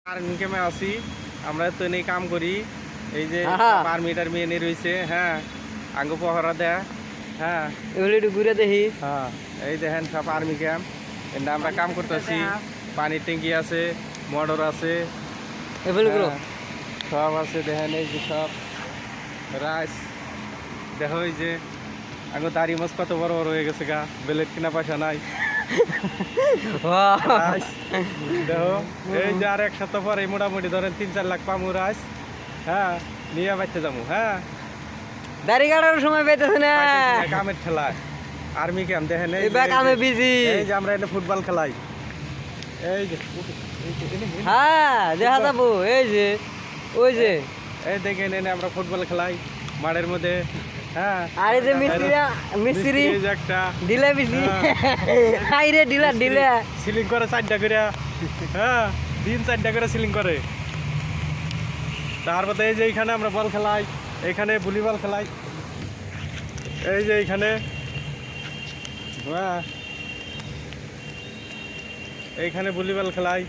Army ক্যাম্পে আছি আমরা তো নেই কাম করি এই যে আর্মিটার মেয়ে নিয়ে রয়েছে হ্যাঁ আঙ্গ পহরা দেয় হ্যাঁ এগুলো একটু ঘুরে দেখি। হ্যাঁ এই দেখেন সব আর্মি ক্যাম্প এটা আমরা কাম করতেছি পানির ট্যাঙ্কি আছে মোটর আছে এগুলো সব আছে দেখেন এই যে সব রাইস দেখো এই যে আঙ্গ দাড়ি মাছ কত বড় বড় হয়ে গেছে গা বেলেট কিনা পয়সা নাই রাইস দেখো এই যে আর এক সপ্তাহ পরে মোটামুটি ধরেন 3-4 লাখ পামু রাইস হ্যাঁ নিয়ে বাচ্চা যাবো হ্যাঁ দাড়ি কাটার সময় পেতেছে না কামের খেলায় আর্মি ক্যাম্প দেখেন এই কামে বিজি। এই যে আমরা এনে ফুটবল খেলাই এই যে হ্যাঁ দেখা যাবো এই যে ওই যে এই দেখেন এনে আমরা ফুটবল খেলাই মাঠের মধ্যে হ্যাঁ আর এই যে মিস্ত্রি এই যে একটা ডিলা বিজি হাই রে ডিলা ডিলা সিলিং করে 4টা করে হ্যাঁ 3-4টা করে সিলিং করে তারপরে এই যে এইখানে আমরা বল খেলাই এইখানে ভলিবল খেলাই এই যে এইখানে হ্যাঁ এইখানে ভলিবল খেলাই